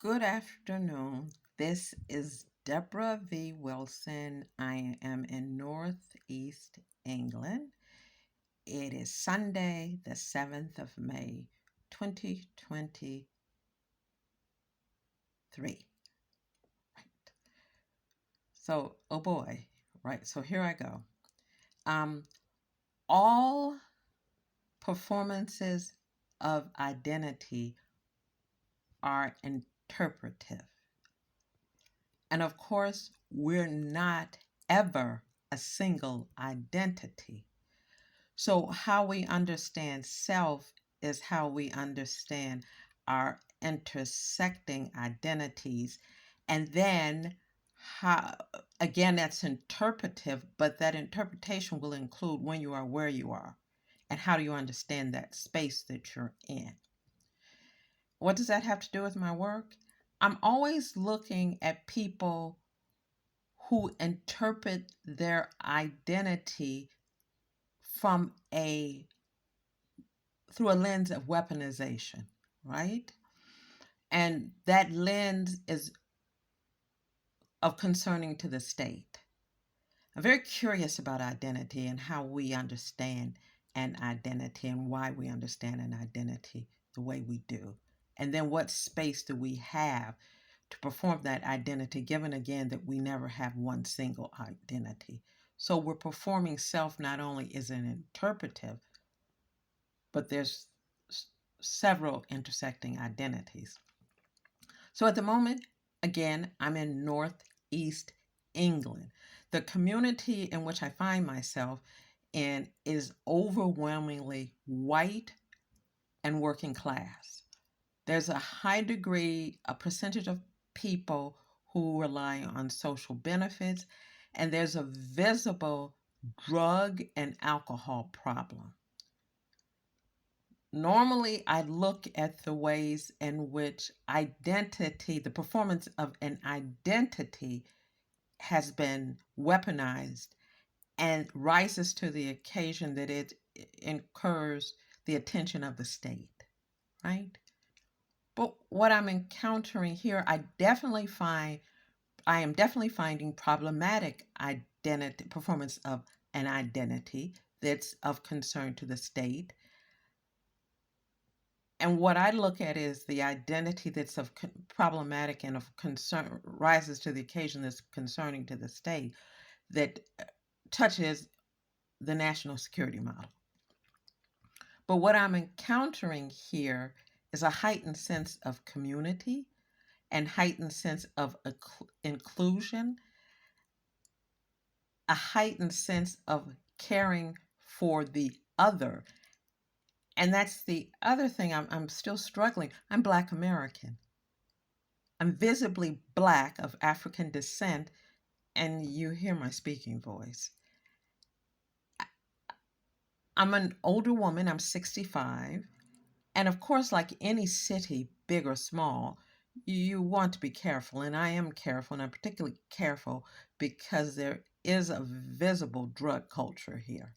Good afternoon. This is Debra V. Wilson. I am in Northeast England. It is Sunday, the 7th of May, 2023. Right. So, oh boy, right. So here I go. Um, all performances of identity are interpretive. And of course, we're not ever a single identity. So, how we understand self is how we understand our intersecting identities. And then, how, again, that's interpretive, but that interpretation will include when you are where you are and how do you understand that space that you're in. What does that have to do with my work? I'm always looking at people who interpret their identity from a through a lens of weaponization, right? And that lens is of concerning to the state. I'm very curious about identity and how we understand an identity and why we understand an identity the way we do. And then what space do we have to perform that identity, given again that we never have one single identity. So we're performing self not only is an interpretive, but there's several intersecting identities. So at the moment, again, I'm in Northeast England. The community in which I find myself in is overwhelmingly white and working class. There's a high degree, a percentage of people who rely on social benefits, and there's a visible drug and alcohol problem. Normally, I look at the ways in which identity, the performance of an identity, has been weaponized and rises to the occasion that it incurs the attention of the state, right? But what I'm encountering here, I am definitely finding problematic identity performance of an identity that's of concern to the state. And what I look at is the identity that's of problematic and of concern rises to the occasion that's concerning to the state that touches the national security model. But what I'm encountering here is a heightened sense of community and heightened sense of inclusion, a heightened sense of caring for the other. And that's the other thing I'm still struggling. I'm Black American. I'm visibly Black of African descent, and you hear my speaking voice. I'm an older woman, I'm 65. And of course, like any city, big or small, you want to be careful. And I am careful, and I'm particularly careful because there is a visible drug culture here.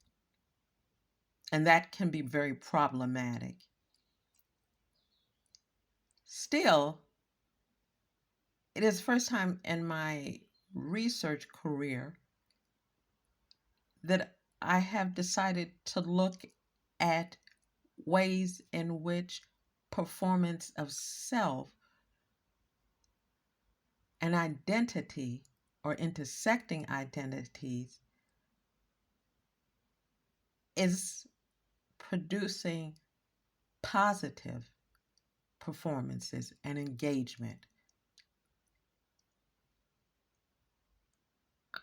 And that can be very problematic. Still, it is the first time in my research career that I have decided to look at ways in which performance of self and identity or intersecting identities is producing positive performances and engagement.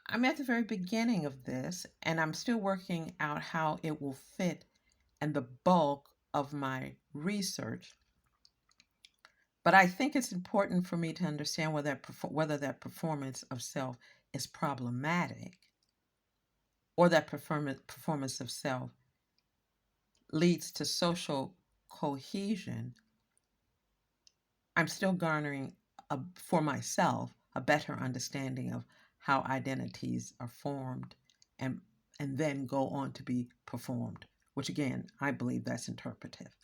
I'm at the very beginning of this, and I'm still working out how it will fit in the bulk of my research. But I think it's important for me to understand whether that performance of self is problematic or that performance of self leads to social cohesion. I'm still garnering for myself a better understanding of how identities are formed and then go on to be performed, which again, I believe that's interpretive.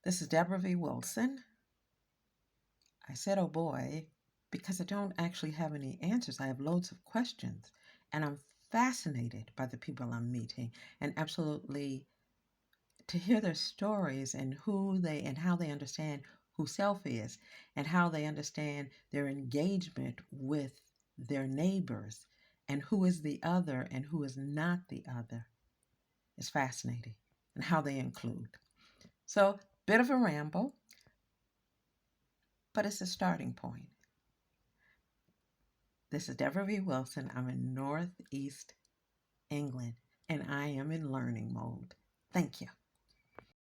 This is Debra V. Wilson. I said, oh boy, because I don't actually have any answers. I have loads of questions, and I'm fascinated by the people I'm meeting, and absolutely to hear their stories and who they and how they understand who self is and how they understand their engagement with their neighbors and who is the other and who is not the other is fascinating, and how they include. So, bit of a ramble, but it's a starting point. This is Debra V. Wilson. I'm in Northeast England, and I am in learning mode. Thank you.